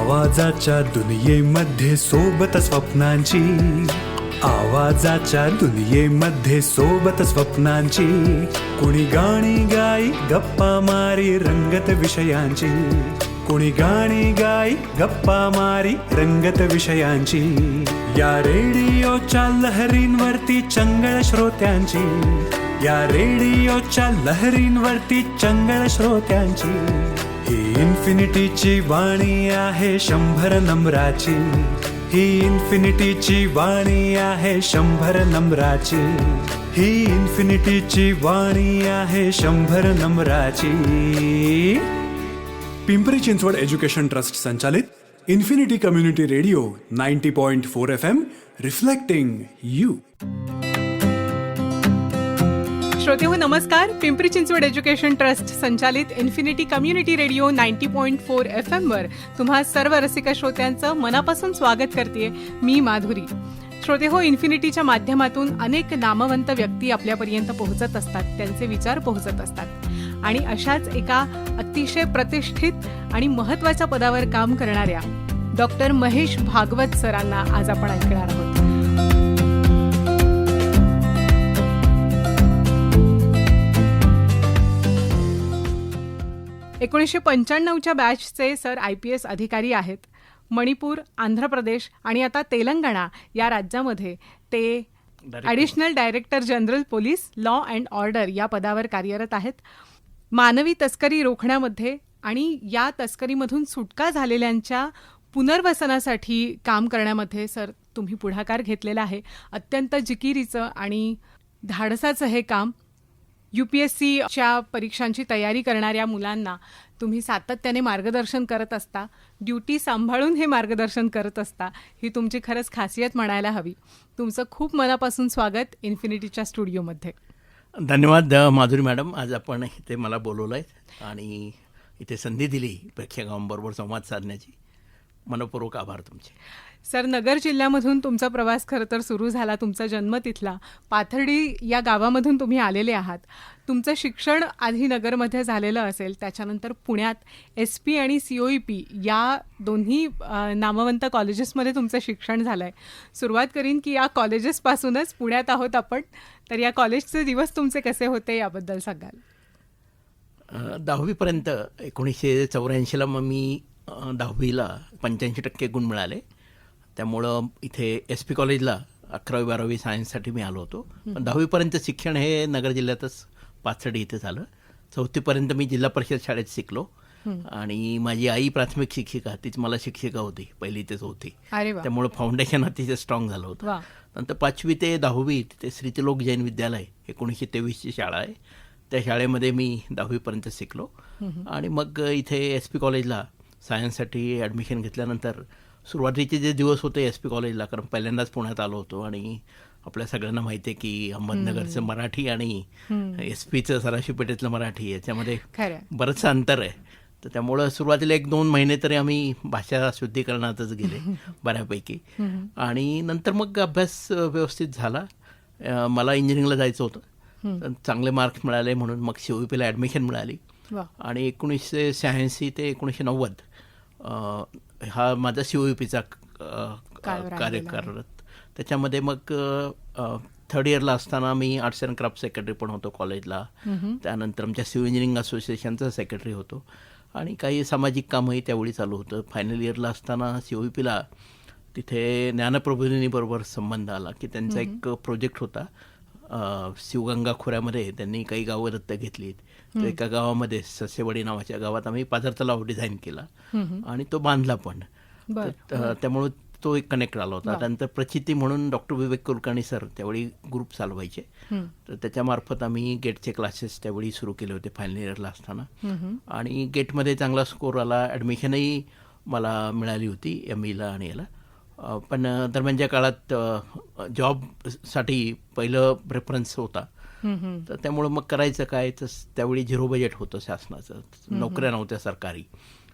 आवाजाच्या दुनियेमध्ये सोबत स्वप्नांची, आवाजाच्या दुनियेमध्ये सोबत स्वप्नांची, कुणी गाणी गाई गप्पा मारी रंगत विषयांची, कुणी गाणी गाई गप्पा मारी रंगत विषयांची, या रेडिओच्या लहरींवरती चंगळ श्रोत्यांची, या रेडिओच्या लहरींवरती चंगळ श्रोत्यांची, ही इन्फिनिटीची वाणी आहे 100 नम्राची, ही इन्फिनिटीची वाणी आहे 100 नम्राची, ही इन्फिनिटीची वाणी आहे 100 नम्राची. पिंपरी चिंचवड एज्युकेशन ट्रस्ट संचालित Infinity community radio 90.4 FM, reflecting you. श्रोतेहो नमस्कार. पिंपरी चिंचवड एज्युकेशन ट्रस्ट संचालित इन्फिनिटी कम्युनिटी रेडिओ 90.4 FM वर तुम्हा सर्व रसिक श्रोत्यांचं मनापासून स्वागत करते मी माधुरी. श्रोतेहो, इन्फिनिटीच्या माध्यमातून अनेक नामवंत व्यक्ती आपल्यापर्यंत पोहोचत असतात, त्यांचे विचार पोहोचत असतात आणि अशाच एका अतिशय प्रतिष्ठित आणि महत्त्वाच्या पदावर काम करणाऱ्या डॉक्टर महेश भागवत सरांना आज आपण ऐकणार आहोत. 1995च्या बॅचचे सर IPS अधिकारी आहेत. मणिपूर, आंध्र प्रदेश आणि आता तेलंगणा या राज्यामध्ये ते additional director general police law and order या पदावर कार्यरत आहेत. मानवी तस्करी रोखण्यामध्ये आणि या तस्करीमधून सुटका झालेल्यांच्या पुनर्वसनासाठी काम करण्यामध्ये सर तुम्ही पुढाकार घेतलेला आहे. अत्यंत जिकिरीचं आणि धाडसाचं हे काम. UPSCच्या परीक्षांची तयारी करणाऱ्या मुलांना तुम्ही सातत्याने मार्गदर्शन करत असता, ड्युटी सांभाळून हे मार्गदर्शन करत असता, ही तुमची खरंच खासियत म्हणायला हवी. तुमचं खूप मनापासून स्वागत इन्फिनिटीच्या स्टुडिओमध्ये. धन्यवाद माधुरी मॅडम, आज आपण इथे मला बोलवलं आहे आणि इथे संधी दिली प्रेक्षकांबरोबर संवाद साधण्याची. मनपूर्वक आभार तुमचे. सर, नगर जिल्ह्यामधून तुमचा प्रवास खरं तर सुरू झाला. तुमचा जन्म तिथला पाथर्डी या गावामधून तुम्ही आलेले आहात. तुमचं शिक्षण आधी नगरमध्ये झालेलं असेल, त्याच्यानंतर पुण्यात SP आणि COEP या दोन्ही नामवंत कॉलेजेसमध्ये तुमचं शिक्षण झालं आहे. सुरुवात करीन की या कॉलेजेसपासूनच, पुण्यात आहोत आपण, तर या कॉलेजचे दिवस तुमचे कसे होते याबद्दल सांगाल? 10वीपर्यंत 1984ला मग मी 10वीला 85% गुण मिळाले. त्यामुळं इथे SP कॉलेजला 11वी 12वी सायन्ससाठी मी आलो होतो. पण 10वीपर्यंत शिक्षण हे नगर जिल्ह्यातच पाथर्डी इथे झालं. 4थीपर्यंत मी जिल्हा परिषद शाळेत शिकलो आणि माझी आई प्राथमिक शिक्षिका, तीच मला शिक्षिका होती पहिली ते 4थी. त्यामुळं फाउंडेशन अतिशय स्ट्रॉंग झालं होतं. नंतर 5वी ते 10वी तिथे श्रीतिलोक जैन विद्यालय 1923ची शाळा आहे, त्या शाळेमध्ये मी 10वीपर्यंत शिकलो आणि मग इथे SP कॉलेजला सायन्ससाठी ॲडमिशन घेतल्यानंतर सुरुवातीचे जे दिवस होते SP कॉलेजला, कारण पहिल्यांदाच पुण्यात आलो होतो आणि आपल्या सगळ्यांना माहिती आहे की अहमदनगरचं मराठी आणि SPचं सराशी पेठेतलं मराठी याच्यामध्ये बरंचसं अंतर आहे. तर त्यामुळं सुरुवातीला 1-2 महिने तरी आम्ही भाषा शुद्धीकरणातच गेले बऱ्यापैकी. आणि नंतर मग अभ्यास व्यवस्थित झाला. मला इंजिनिअरिंगला जायचं होतं, चांगले मार्क्स मिळाले म्हणून मग COEPला ॲडमिशन मिळाली आणि 1986 ते 1990 हा माझा COEPचा कार्यकाळ. त्याच्यामध्ये मग 3rd इयरला असताना मी आर्ट्स अँड क्राफ्ट सेक्रेटरी पण होतो कॉलेजला. त्यानंतर आमच्या सिव्हिल इंजिनिअरिंग असोसिएशनचा सेक्रेटरी होतो आणि काही सामाजिक कामही त्यावेळी चालू होतं. फायनल इयरला असताना COEPला तिथे ज्ञानप्रबोधिनीबरोबर संबंध आला की त्यांचा एक प्रोजेक्ट होता. शिवगंगा खोऱ्यामध्ये त्यांनी काही गावं दत्तक घेतलीत. तर एका गावामध्ये ससेवाडी नावाच्या गावात आम्ही पाझर तलाव डिझाईन केला आणि तो बांधला पण. त्यामुळे तो एक कनेक्ट आला होता. त्यानंतर प्रचिती म्हणून डॉक्टर विवेक कुलकर्णी सर त्यावेळी ग्रुप चालवायचे, तर त्याच्यामार्फत आम्ही गेटचे क्लासेस त्यावेळी सुरू केले होते फायनल इयरला असताना. आणि गेटमध्ये चांगला स्कोर आला, ॲडमिशनही मला मिळाली होती MEला आणि याला. पण दरम्यानच्या काळात जॉबसाठी पहिलं प्रेफरन्स होता, तर त्यामुळं मग करायचं काय, तर त्यावेळी 0 बजेट होतं शासनाचं, नोकऱ्या नव्हत्या सरकारी,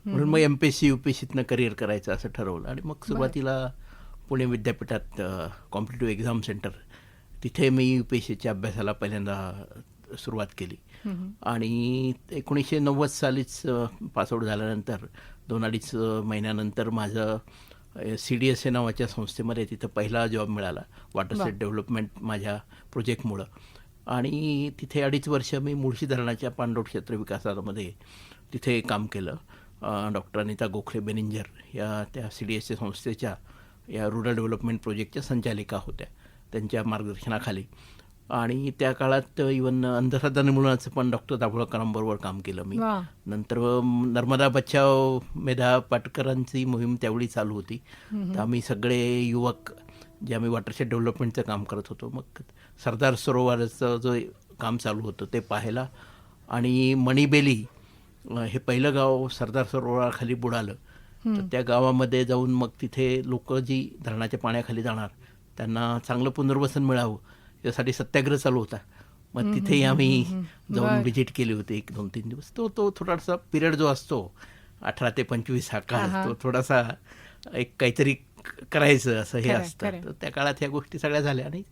म्हणून मग MPSC UPSCतनं करिअर करायचं असं ठरवलं. आणि मग सुरुवातीला पुणे विद्यापीठात कॉम्पिटिटिव्ह एक्झाम सेंटर, तिथे मी UPSCच्या अभ्यासाला पहिल्यांदा सुरुवात केली. आणि 1990 सालीच पासआउट झाल्यानंतर 2-2.5 महिन्यानंतर माझं CDSA नावाच्या संस्थेमध्ये तिथं पहिला जॉब मिळाला, वॉटर सेट डेव्हलपमेंट माझ्या प्रोजेक्टमुळं. आणि तिथे 2.5 वर्ष मी मुळशी धरणाच्या पाणलोट क्षेत्र विकासामध्ये तिथे काम केलं. डॉक्टर अनिता गोखले बेनिंजर या त्या CDSA संस्थेच्या या रुरल डेव्हलपमेंट प्रोजेक्टच्या संचालिका होत्या, त्यांच्या मार्गदर्शनाखाली. आणि त्या काळात इवन अंधश्रद्धा निर्मूलनाचं पण डॉक्टर दाभोळकरांबरोबर काम केलं मी. नंतर नर्मदा बचाव मेधा पाटकरांची मोहीम त्यावेळी चालू होती. तर आम्ही सगळे युवक जे आम्ही वॉटरशेड डेव्हलपमेंटचं काम करत होतो, मग सरदार सरोवराचं जो काम चालू होतं ते पाहायला. आणि मणिबेली हे पहिलं गाव सरदार सरोवराखाली बुडालं, तर त्या गावामध्ये जाऊन मग तिथे लोक जी धरणाच्या पाण्याखाली जाणार त्यांना चांगलं पुनर्वसन मिळावं यासाठी सत्याग्रह चालू होता. मग तिथेही आम्ही जाऊन व्हिजिट केली होती 1-2-3 दिवस. तो थोडासा पिरियड जो असतो 18 ते 25 हा काळ, तो थोडासा एक काहीतरी करायचं असं हे असतं. तर त्या काळात ह्या गोष्टी सगळ्या झाल्या आणि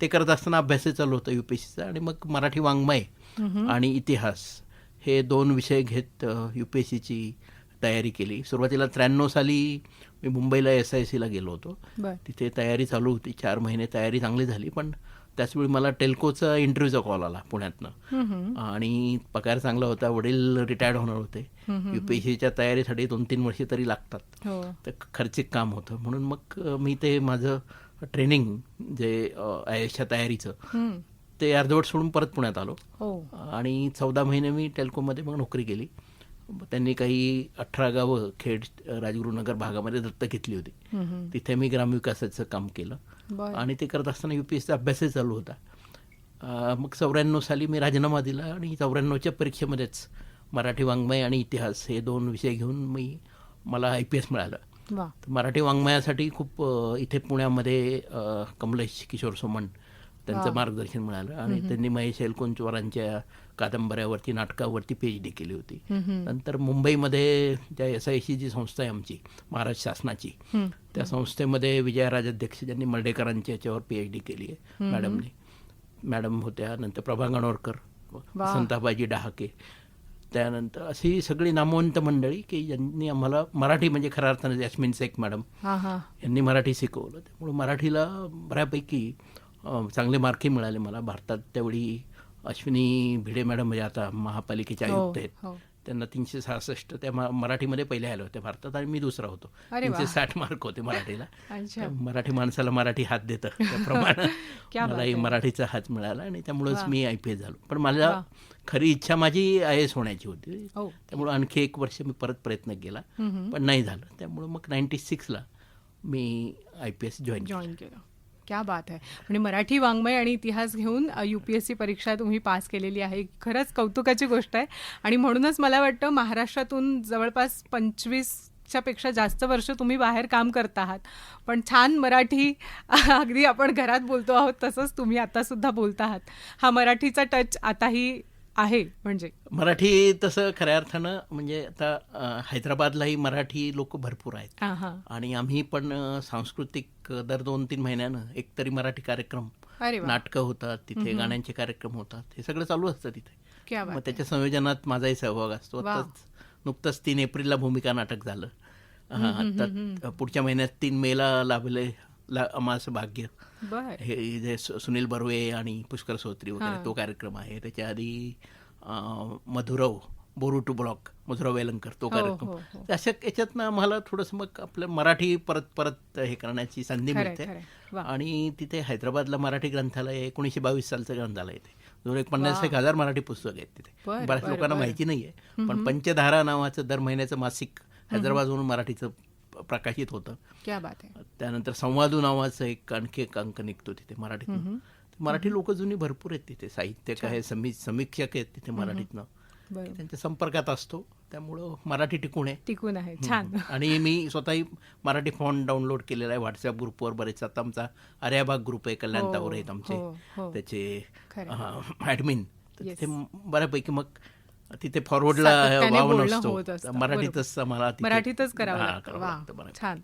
ते करत असताना अभ्यासही चालू होता UPSCचा. आणि मग मराठी वाङ्मय आणि इतिहास हे 2 विषय घेत UPSCची तयारी केली. सुरुवातीला 93 साली मी मुंबईला SICला गेलो होतो. तिथे तयारी चालू होती, 4 महिने तयारी चांगली झाली. पण त्याचवेळी मला टेल्कोचा इंटरव्ह्यूचा कॉल आला पुण्यातनं, आणि पगार चांगला होता. वडील रिटायर्ड होणार होते. UPSCच्या तयारीसाठी 2-3 वर्षे तरी लागतात, तर खर्चिक काम होतं. म्हणून मग मी ते माझं ट्रेनिंग जे IASच्या तयारीचं ते अर्धवट सोडून परत पुण्यात आलो. आणि 14 महिने मी टेल्कोमध्ये मग नोकरी केली. त्यांनी काही 18 गावं खेड राजगुरुनगर भागामध्ये दत्तक घेतली होती. तिथे मी ग्रामविकासाचं काम केलं. आणि ते करत असताना UPSCचा अभ्यासही चालू होता. मग 94 साली मी राजीनामा दिला आणि 94च्या परीक्षेमध्येच मराठी वाङ्मय आणि इतिहास हे 2 विषय घेऊन मला IPS मिळालं. तर मराठी वाङ्मयासाठी खूप इथे पुण्यामध्ये कमलेश किशोर सोमण त्यांचं मार्गदर्शन मिळालं. आणि त्यांनी महेश एलकुंचवारांच्या कादंबऱ्यावरती, नाटकावरती PhD केली होती. नंतर मुंबईमध्ये त्या SIC जी संस्था आहे आमची महाराष्ट्र शासनाची, त्या संस्थेमध्ये विजयाराज अध्यक्ष ज्यांनी मर्डेकरांच्या याच्यावर PhD केली आहे मॅडम होत्या. नंतर प्रभा गणोरकर, संताबाजी डहाके, त्यानंतर अशी सगळी नामवंत मंडळी की ज्यांनी आम्हाला मराठी, म्हणजे खऱ्या अर्थाने जॅस्मिन शेख मॅडम यांनी मराठी शिकवलं. त्यामुळे मराठीला बऱ्यापैकी चांगले मार्कही मिळाले मला. भारतात त्यावेळी अश्विनी भिडे मॅडम म्हणजे आता महापालिकेचे आयुक्त आहेत, त्यांना 366 त्या मराठीमध्ये पहिले आले होते भारतात, आणि मी दुसरा होतो. 360 मार्क होते मराठीला. मराठी माणसाला मराठी हात देतं त्याप्रमाणे मलाही मराठीचा हात मिळाला, आणि त्यामुळेच मी IPS झालो. पण मला खरी इच्छा माझी IAS होण्याची होती. त्यामुळे आणखी 1 वर्ष मी परत प्रयत्न केला, पण नाही झालं. त्यामुळे मग 96ला मी IPS जॉईन केलं. क्या बात आहे. म्हणजे मराठी वाङ्मय आणि इतिहास घेऊन UPSC परीक्षा तुम्ही पास केलेली आहे, खरंच कौतुकाची गोष्ट आहे. आणि म्हणूनच मला वाटतं महाराष्ट्रातून जवळपास 25च्या पेक्षा जास्त वर्ष तुम्ही बाहेर काम करत आहात, पण छान मराठी अगदी आपण घरात बोलतो आहोत तसंच तुम्ही आतासुद्धा बोलत आहात. हा मराठीचा टच आताही आहे. म्हणजे मराठी तसं खऱ्या अर्थानं म्हणजे आता हैदराबादलाही मराठी लोक भरपूर आहेत. आणि आम्ही पण सांस्कृतिक दर 2-3 महिन्यानं एकतरी मराठी कार्यक्रम, नाटकं होतात तिथे, गाण्यांचे कार्यक्रम होतात, हे सगळं चालू असतं तिथे. मग त्याच्या संयोजनात माझाही सहभाग असतो. नुकतंच 3 एप्रिलला भूमिका नाटक झालं. आता पुढच्या महिन्यात 3 मेला लाभले आम्हाला भाग्य, हे जे सुनील बर्वे आणि पुष्कर सोत्री वगैरे तो कार्यक्रम आहे. त्याच्या आधी मधुरव बोरू टू ब्लॉक, मधुराव वेलंकर तो कार्यक्रम. अशा याच्यातनं आम्हाला थोडंसं मग आपलं मराठी परत हे करण्याची संधी मिळते. आणि तिथे हैदराबादला मराठी ग्रंथालय 1922 सालचं ग्रंथालय आहे. जवळ 50,000 मराठी पुस्तक आहेत तिथे. बऱ्याच लोकांना माहिती नाहीये, पण पंचधारा नावाचं दर महिन्याचं मासिक हैदराबादवरून मराठीचं प्रकाशित होतं. त्यानंतर संवादू नावाचं आणखी एक अंक निघतो तिथे मराठीतून. मराठी लोक जुनी भरपूर आहेत तिथे, साहित्यक आहे, समीक्षक आहेत तिथे मराठीतनं, त्यांच्या संपर्कात असतो. त्यामुळं मराठी टिकून आहे. छान. आणि मी स्वतःही मराठी फॉन्ट डाउनलोड केलेला आहे व्हॉट्सअप ग्रुपवर. बरेच आता आमचा आर्याबाग ग्रुप आहे, कल्याण तावर आहेत आमचे त्याचे ॲडमिन. तिथे बऱ्यापैकी मग तिथे फॉरवर्डला वाव नसतो, मराठीतच करावं. छान.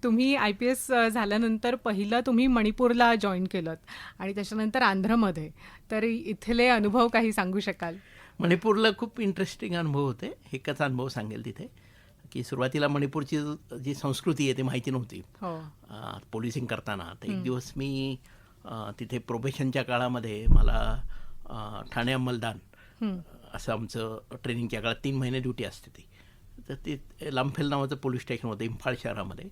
तुम्ही IPS झाल्यानंतर पहिलं तुम्ही मणिपूरला जॉईन केलं आणि त्याच्यानंतर आंध्रमध्ये, तर इथले अनुभव काही सांगू शकाल? मणिपूरला खूप इंटरेस्टिंग अनुभव होते. एकच अनुभव सांगेल तिथे. की सुरुवातीला मणिपूरची जी संस्कृती आहे ती माहिती नव्हती. हो. पोलिसिंग करताना तर एक दिवस मी तिथे प्रोबेशनच्या काळामध्ये मला ठाणे अंमलदान असं आमचं ट्रेनिंगच्या काळात 3 महिने ड्युटी असते ती. तर ते लांबफेल नावाचं पोलीस स्टेशन होतं इम्फाळ शहरामध्ये.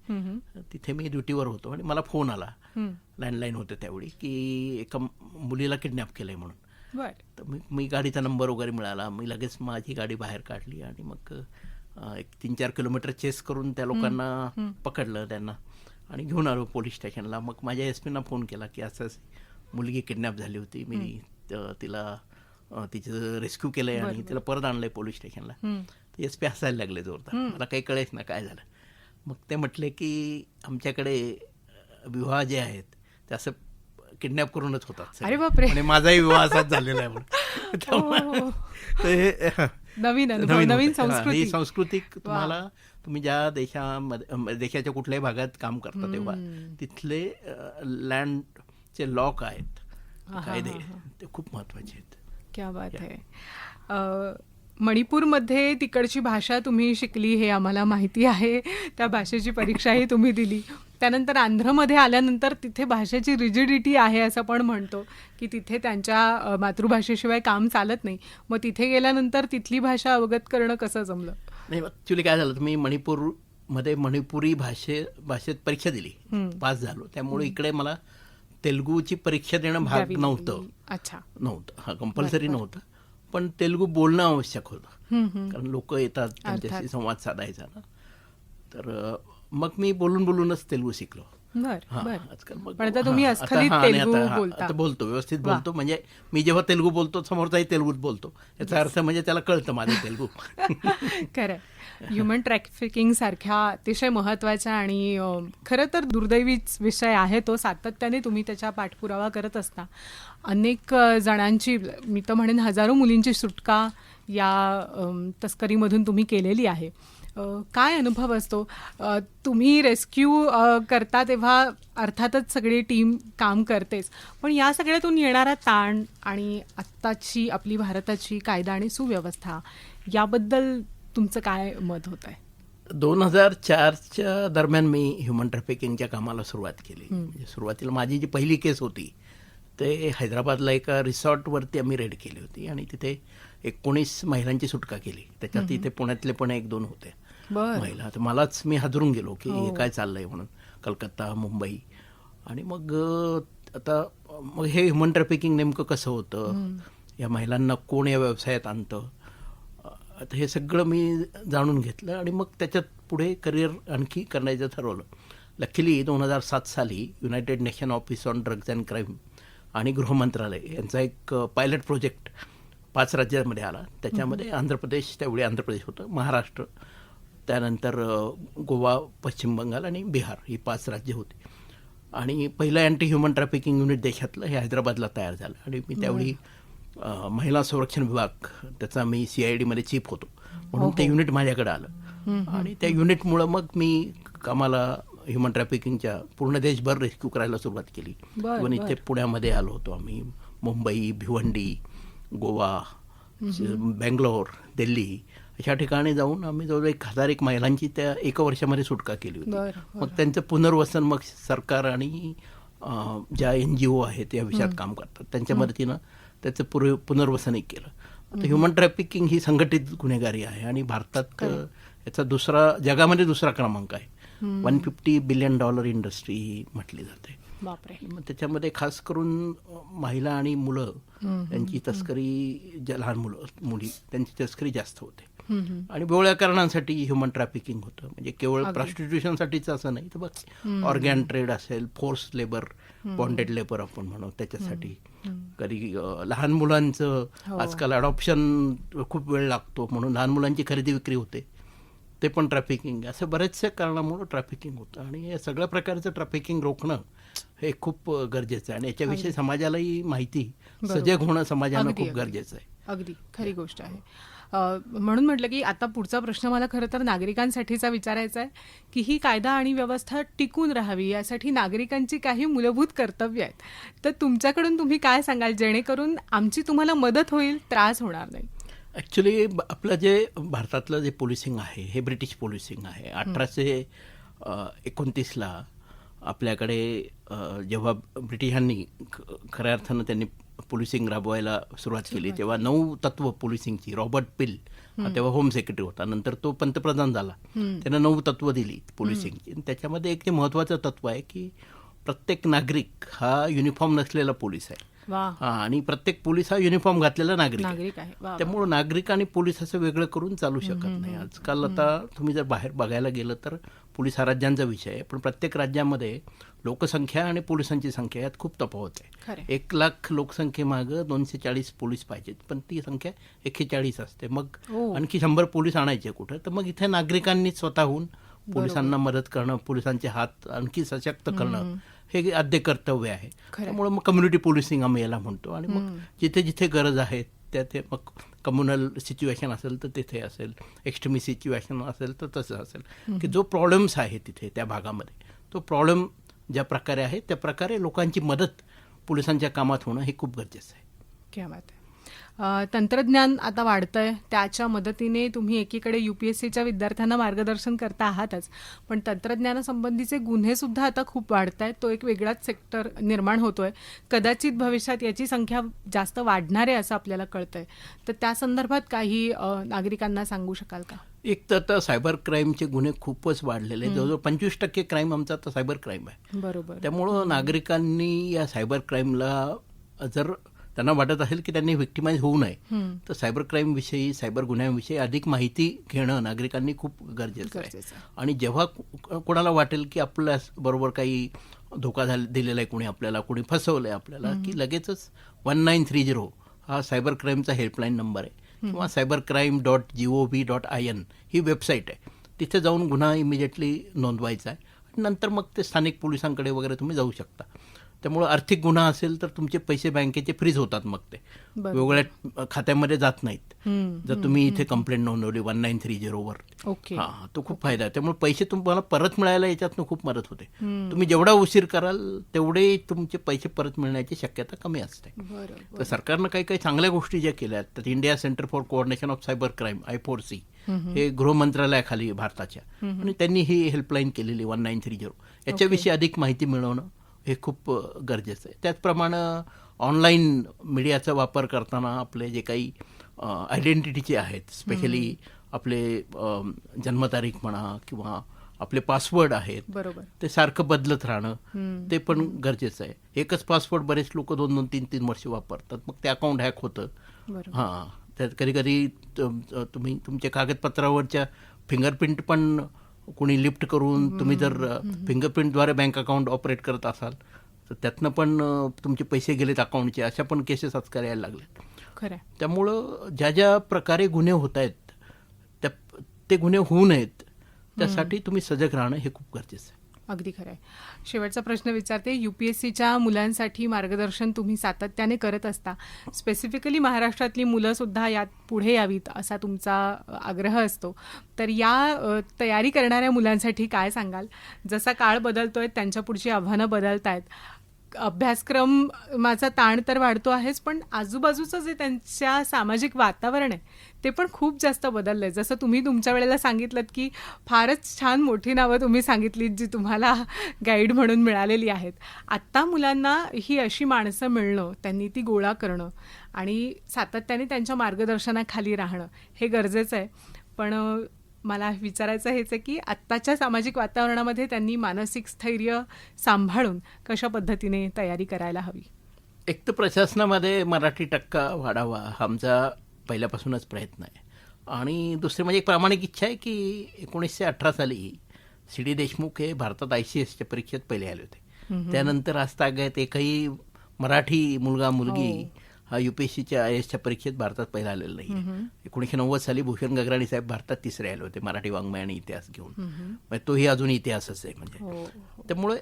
तिथे मी ड्युटीवर होतो आणि मला फोन आला, लँडलाईन होते त्यावेळी, की एका मुलीला किडनॅप केलं आहे म्हणून. बर. तर मी गाडीचा नंबर वगैरे मिळाला, मी लगेच माझी गाडी बाहेर काढली आणि मग एक 3-4 किलोमीटर चेस करून त्या लोकांना पकडलं त्यांना आणि घेऊन आलो पोलीस स्टेशनला. मग माझ्या एसपीना फोन केला की असं मुलगी किडनॅप झाली होती, मी तिला तिचं रेस्क्यू केलं आहे आणि तिला परत आणलं आहे पोलीस स्टेशनला. एसपी हसायला लागले जोरदार, मला काही कळेच ना काय झालं. मग ते म्हटले की आमच्याकडे विवाह जे आहेत ते असं किडनॅप करूनच होतात. अरे बापरे. आणि माझाही विवाह असाच झालेला आहे म्हणून. त्यामुळे नवीन अनुभव, नवीन संस्कृती. ही सांस्कृतिक तुम्ही ज्या देशाच्या कुठल्याही भागात काम करता तेव्हा तिथले लँडचे लॉक आहेत, कायदे, ते खूप महत्वाचे आहेत. क्या बात आहे. मणिपूरमध्ये तिकडची भाषा तुम्ही शिकली हे आम्हाला माहिती आहे. त्या भाषेची परीक्षाही तुम्ही दिली. त्यानंतर आंध्रमध्ये आल्यानंतर तिथे भाषेची रिजिडिटी आहे असं पण म्हणतो, की तिथे त्यांच्या मातृभाषेशिवाय काम चालत नाही. मग तिथे गेल्यानंतर तिथली भाषा अवगत करणं कसं जमलं? नाही, ॲक्च्युली काय झालं, मी मणिपूरमध्ये मणिपुरी भाषेत परीक्षा दिली, पास झालो. त्यामुळे इकडे मला तेलुगूची परीक्षा देणं भाग नव्हतं. अच्छा. नव्हतं, हा कंपल्सरी नव्हतं, पण तेलुगू बोलणं आवश्यक होतं, कारण लोक येतात त्यांच्याशी संवाद साधायचा ना. तर मग मी बोलूनच तेलुगू शिकलो. आजकाल पण आता तुम्ही अस्खलित तेलुगू बोलता? आता बोलतो, व्यवस्थित बोलतो. म्हणजे मी जेव्हा तेलुगू बोलतो समोरचाही तेलुगूच बोलतो, याचा अर्थ म्हणजे त्याला कळतं माझं तेलुगू. खरं. ह्युमन ट्रॅफिकिंग सारख्या अतिशय महत्त्वाच्या आणि खरं तर दुर्दैवीच विषय आहे तो. सातत्याने तुम्ही त्याचा पाठपुरावा करत असता. अनेक जणांची, मी तर म्हणेन हजारो मुलींची सुटका या तस्करीमधून तुम्ही केलेली आहे. काय अनुभव असतो? तुम्ही रेस्क्यू करता तेव्हा अर्थातच सगळी टीम काम करतेच, पण या सगळ्यातून येणारा ताण आणि आत्ताची आपली भारताची कायदा आणि सुव्यवस्था याबद्दल तुमचं काय मत होत आहे? 2004च्या दरम्यान मी ह्युमन ट्रॅफिकिंगच्या कामाला सुरुवात केली. म्हणजे सुरुवातीला माझी जी पहिली केस होती ते हैदराबादला एका रिसॉर्टवरती आम्ही रेड केली होती आणि तिथे 19 महिलांची सुटका केली. त्याच्यात इथे पुण्यातले पण 1-2 होते महिला. तर मलाच मी हादरून गेलो की हे काय चाललंय म्हणून, कलकत्ता, मुंबई. आणि मग हे ह्युमन ट्रॅफिकिंग नेमकं कसं होतं, या महिलांना कोण या व्यवसायात आणतं, आता हे सगळं मी जाणून घेतलं आणि मग त्याच्यात पुढे करिअर आणखी करण्याचं ठरवलं. लकीली 2007 साली United nation office on drugs and crime आणि गृहमंत्रालय यांचा एक पायलट प्रोजेक्ट 5 राज्यांमध्ये आला. त्याच्यामध्ये आंध्र प्रदेश, त्यावेळी आंध्र प्रदेश होतं, महाराष्ट्र, त्यानंतर गोवा, पश्चिम बंगाल आणि बिहार, ही 5 राज्य होती. आणि पहिलं अँटी ह्युमन ट्रॅफिकिंग युनिट देशातलं हे हैदराबादला तयार झालं. आणि मी त्यावेळी महिला संरक्षण विभाग, त्याचा मी CIDमध्ये चीफ होतो, म्हणून ते युनिट माझ्याकडे आलं. आणि त्या युनिटमुळं मग मी कामाला ह्युमन ट्रॅफिकिंगच्या पूर्ण देशभर रेस्क्यू करायला सुरुवात केली. पण इथे पुण्यामध्ये आलो होतो आम्ही, मुंबई, भिवंडी, गोवा, बेंगलोर, दिल्ली अशा ठिकाणी जाऊन आम्ही जवळजवळ 1001 महिलांची त्या 1 वर्षामध्ये सुटका केली होती. मग त्यांचं पुनर्वसन मग सरकार आणि ज्या NGO आहेत या विषयात काम करतात त्यांच्या मदतीनं त्याचं पुनर्वसनही केलं. आता ह्युमन ट्रॅफिकिंग ही संघटित गुन्हेगारी आहे आणि भारतात याचा जगामध्ये दुसरा क्रमांक आहे. $150 बिलियन इंडस्ट्री म्हटली जाते. मग त्याच्यामध्ये खास करून महिला आणि मुलं त्यांची तस्करी, लहान मुली त्यांची तस्करी जास्त होते. आणि वेगळ्या कारणांसाठी ह्युमन ट्रॅफिकिंग होतं. म्हणजे केवळ प्रॉस्टिट्यूशनसाठीच असं नाही, तर बघ ऑर्गॅन ट्रेड असेल, फोर्स लेबर, बॉन्डेड लेबर आपण म्हणू, त्याच्यासाठी कधी लहान मुलांचं आजकाल अडॉप्शन खूप वेळ लागतो म्हणून लहान मुलांची खरेदी विक्री होते, ते पण ट्रॅफिकिंग. असं बऱ्याचशा कारणामुळं ट्रॅफिकिंग होतं. आणि या सगळ्या प्रकारचं ट्रॅफिकिंग रोखणं हे खूप गरजेचं आहे आणि याच्याविषयी समाजालाही माहिती सजग होणं समाजानं खूप गरजेचं आहे. अगदी खरी गोष्ट आहे. म्हणून म्हटलं की आता पुढचा प्रश्न मला खरं तर नागरिकांसाठीचा विचारायचा आहे की ही कायदा आणि व्यवस्था टिकून राहावी यासाठी नागरिकांची काही मूलभूत कर्तव्य आहेत. तर तुमच्याकडून तुम्ही काय सांगाल जेणेकरून आमची तुम्हाला मदत होईल, त्रास होणार नाही? ॲक्च्युली आपलं जे भारतातलं जे पोलिसिंग आहे हे ब्रिटिश पोलिसिंग आहे. 1829ला आपल्याकडे जेव्हा ब्रिटिशांनी खऱ्या अर्थानं त्यांनी पोलिसिंग राबवायला सुरुवात केली तेव्हा 9 तत्व पोलिसिंगची, रॉबर्ट पिल तेव्हा होम सेक्रेटरी होता, नंतर तो पंतप्रधान झाला, त्यानं 9 तत्व दिली पोलिसिंगची. आणि त्याच्यामध्ये एक जे महत्त्वाचं तत्व आहे की प्रत्येक नागरिक हा युनिफॉर्म नसलेला पोलीस आहे. आणि प्रत्येक पोलीस हा युनिफॉर्म घातलेला नागरिक आहे. त्यामुळे नागरिक आणि पोलीस असं वेगळं करून चालू शकत नाही. आजकाल आता तुम्ही जर बाहेर बघायला गेलं तर पोलीस हा राज्यांचा विषय आहे, पण प्रत्येक राज्यामध्ये लोकसंख्या आणि पोलिसांची संख्या यात खूप तफावत आहे. 1 लाख लोकसंख्येमागं 240 पोलीस पाहिजेत, पण ती संख्या 41 असते. मग आणखी 100 पोलीस आणायचे कुठं? तर मग इथे नागरिकांनी स्वतःहून पोलिसांना मदत करणं, पोलिसांचे हात आणखी सशक्त करणं हे आद्य कर्तव्य आहे. त्यामुळे मग कम्युनिटी पोलिसिंग आम्ही याला म्हणतो. आणि मग जिथे जिथे गरज आहे त्याथे मग कम्युनल सिच्युएशन असेल तर तिथे असेल, एक्स्ट्रीमी सिच्युएशन असेल तर तसं असेल की जो प्रॉब्लेम्स आहे तिथे त्या भागामध्ये तो प्रॉब्लेम ज्या प्रकारे आहे त्या प्रकारे लोकांची मदत पोलिसांच्या कामात होणं हे खूप गरजेचं आहे. क्या बात आहे. तंत्रज्ञान आता वाढतंय, त्याच्या मदतीने तुम्ही एकीकडे UPSCच्या विद्यार्थ्यांना मार्गदर्शन करता आहातच, पण तंत्रज्ञानासंबंधीचे गुन्हे सुद्धा आता खूप वाढत आहेत. तो एक वेगळाच सेक्टर निर्माण होतोय. कदाचित भविष्यात याची संख्या जास्त वाढणार आहे असं आपल्याला कळतंय. तर त्या संदर्भात काही नागरिकांना सांगू शकाल का? एक तर आता सायबर क्राईमचे गुन्हे खूपच वाढलेले, जवळजवळ 25% क्राईम आमचा आता सायबर क्राईम आहे. बरोबर. त्यामुळं नागरिकांनी या सायबर क्राईमला जर त्यांना वाटत असेल की त्यांनी व्हिक्टिमाइज होऊ नये तर सायबर क्राईम विषयी, सायबर गुन्ह्यांविषयी अधिक माहिती घेणं नागरिकांनी खूप गरजेचं आहे. आणि जेव्हा कोणाला वाटेल की आपल्या बरोबर काही धोका दिलेला आहे, कोणी आपल्याला, कोणी फसवलं आहे आपल्याला, की लगेचच 1930 हा सायबर क्राईमचा हेल्पलाईन नंबर आहे किंवा cybercrime.gov.in ही वेबसाईट आहे. तिथे जाऊन गुन्हा इमिजिएटली नोंदवायचा आहे. नंतर मग ते स्थानिक पोलिसांकडे वगैरे तुम्ही जाऊ शकता. त्यामुळे आर्थिक गुन्हा असेल तर तुमचे पैसे बँकेचे फ्रीज होतात, मग ते वेगवेगळ्या खात्यामध्ये जात नाहीत जर तुम्ही इथे कंप्लेंट नोंदवली 1930 वर. हां, तो खूप फायदा आहे. त्यामुळे पैसे तुम्हाला परत मिळायला याच्यातनं खूप मदत होते. तुम्ही जेवढा उशीर कराल तेवढे तुमचे पैसे परत मिळण्याची शक्यता कमी असते. तर सरकारनं काही काही चांगल्या गोष्टी ज्या केल्या आहेत, तर India centre for coordination of cyber crime I4C हे गृह मंत्रालयाखाली भारताच्या, आणि त्यांनी ही हेल्पलाईन केलेली 1930. याच्याविषयी अधिक माहिती मिळवणं हे खूप गरजेचं आहे. त्याचप्रमाणे ऑनलाईन मीडियाचा वापर करताना आपले जे काही आयडेंटिटीचे आहेत, स्पेशली आपले जन्मतारीख म्हणा किंवा आपले पासवर्ड आहेत, ते सारखं बदलत राहणं ते पण गरजेचं आहे. एकच पासवर्ड बरेच लोक 2-2, 3-3 वर्ष वापरतात, मग ते अकाउंट हॅक होतं. हां, त्यात कधी कधी तुम्ही तुमच्या कागदपत्रावरच्या फिंगरप्रिंट पण कोणी लिफ्ट करून, तुम्ही जर फिंगरप्रिंटद्वारे बँक अकाउंट ऑपरेट करत असाल तर त्यातनं पण तुमचे पैसे गेलेत अकाउंटचे, अशा पण केसेस आजकाल यायला लागल्यात. खरं. त्यामुळं ज्या ज्या प्रकारे गुन्हे होत आहेत ते गुन्हे होऊ नयेत त्यासाठी तुम्ही सजग राहणं हे खूप गरजेचं आहे. अगदी खरं आहे. शेवटचा प्रश्न विचारते. UPSCच्या मुलांसाठी मार्गदर्शन तुम्ही सातत्याने करत असता. स्पेसिफिकली महाराष्ट्रातली मुलं सुद्धा यात पुढे यावीत असा तुमचा आग्रह असतो. तर या तयारी करणाऱ्या मुलांसाठी काय सांगाल? जसा काळ बदलतोय, त्यांच्या पुढची आव्हानं बदलत आहेत, अभ्यासक्रमाचा ताण तर वाढतो आहेच, पण आजूबाजूचं जे त्यांच्या सामाजिक वातावरण आहे ते पण खूप जास्त बदललं आहे. जसं तुम्ही तुमच्या वेळेला सांगितलं की फारच छान मोठी नावं तुम्ही सांगितलीत जी तुम्हाला गाईड म्हणून मिळालेली आहेत. आत्ता मुलांना ही अशी माणसं मिळणं, त्यांनी ती गोळा करणं आणि सातत्याने त्यांच्या मार्गदर्शनाखाली राहणं हे गरजेचं आहे. पण मला विचारायचं हेच आहे की आत्ताच्या सामाजिक वातावरणामध्ये त्यांनी मानसिक स्थैर्य सांभाळून कशा पद्धतीने तयारी करायला हवी? एक तर प्रशासनामध्ये मराठी टक्का वाढावा हा आमचा पहिल्यापासूनच प्रयत्न आहे. आणि दुसरी म्हणजे एक प्रामाणिक इच्छा आहे की 1918 साली CD देशमुख हे भारतात ICSच्या परीक्षेत पहिले आले होते. त्यानंतर आजतागत एकही मराठी मुलगा मुलगी हा UPSCच्या IASच्या परीक्षेत भारतात पहिला आलेला नाही. 1990 साली भूषण गगराणी साहेब भारतात तिसरे आले होते मराठी वाङ्मय आणि इतिहास घेऊन. म्हणजे तोही अजून इतिहासच आहे. म्हणजे त्यामुळे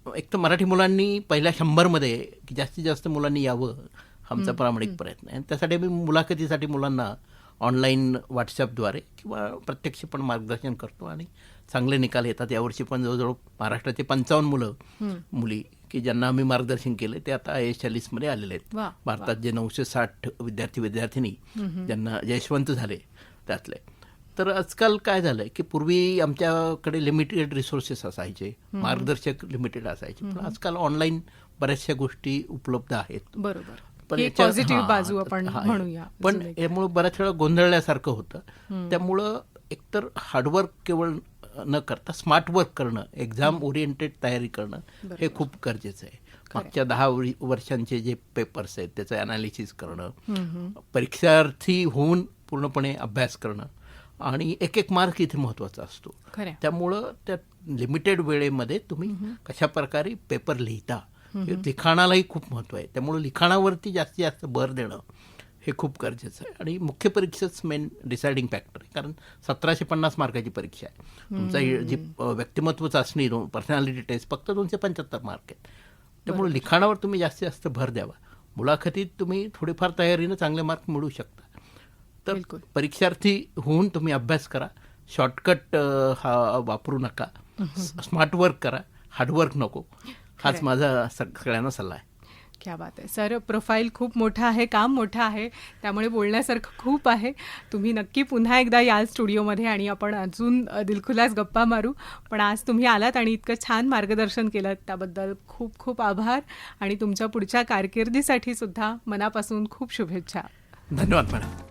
एक तर मराठी मुलांनी पहिल्या 100 मध्ये जास्तीत जास्त मुलांनी यावं हा आमचा प्रामाणिक प्रयत्न आहे. त्यासाठी आम्ही मुलाखतीसाठी मुलांना ऑनलाईन व्हॉट्सअपद्वारे किंवा प्रत्यक्ष पण मार्गदर्शन करतो आणि चांगले निकाल येतात. यावर्षी पण जवळजवळ महाराष्ट्राचे 55 मुलं मुली की ज्यांना आम्ही मार्गदर्शन केले ते आता IASच्या लिस्टमध्ये आलेले आहेत. वा, भारतात जे 960 विद्यार्थी ज्यांना यशवंत झाले त्यातले. तर आजकाल काय झालंय की पूर्वी आमच्याकडे लिमिटेड रिसोर्सेस असायचे, मार्गदर्शक लिमिटेड असायचे, पण आजकाल ऑनलाईन बऱ्याचशा गोष्टी उपलब्ध आहेत. बरोबर. पण ही याच्या- पॉझिटिव्ह हां, बाजू आपण हां, म्हणूया. पण अजून एक. यामुळे बऱ्याच वेळा गोंधळल्यासारखं होतं. त्यामुळं एकतर हार्डवर्क केवळ न करता स्मार्ट वर्क करणं, एक्झाम ओरिएंटेड तयारी करणं हे खूप गरजेचं आहे. मागच्या 10 वर्षांचे जे पेपर्स आहेत त्याचं अनालिसिस करणं, परीक्षार्थी होऊन पूर्णपणे अभ्यास करणं आणि एक मार्क इथे महत्त्वाचा असतो. खरं आहे. त्यामुळं त्या लिमिटेड वेळेमध्ये तुम्ही कशा प्रकारे पेपर लिहिता, हे लिखाणालाही खूप महत्त्व आहे. त्यामुळं लिखाणावरती जास्तीत जास्त भर देणं हे खूप गरजेचं आहे. आणि मुख्य परीक्षेच मेन डिसाइडिंग फॅक्टर आहे, कारण 1750 मार्काची परीक्षा आहे. तुमचा जी व्यक्तिमत्व चाचणी पर्सनॅलिटी टेस्ट फक्त 275 मार्क आहेत. त्यामुळे लिखाणावर तुम्ही जास्तीत जास्त भर द्यावा. मुलाखतीत तुम्ही थोडीफार तयारीनं चांगले मार्क मिळवू शकता. तर बिलकुल. परीक्षार्थी होऊन तुम्ही अभ्यास करा, शॉर्टकट हा वापरू नका, स्मार्ट वर्क करा, हार्डवर्क नको. हाच माझा सगळ्यांना सल्ला आहे. क्या बात आहे सर. प्रोफाईल खूप मोठं आहे, काम मोठं आहे, त्यामुळे बोलण्यासारखं खूप आहे. तुम्ही नक्की पुन्हा एकदा याल स्टुडिओमध्ये आणि आपण अजून दिलखुलास गप्पा मारू. पण आज तुम्ही आलात आणि इतकं छान मार्गदर्शन केलं त्याबद्दल खूप खूप आभार आणि तुमच्या पुढच्या कारकिर्दीसाठी सुद्धा मनापासून खूप शुभेच्छा. धन्यवाद मॅडम.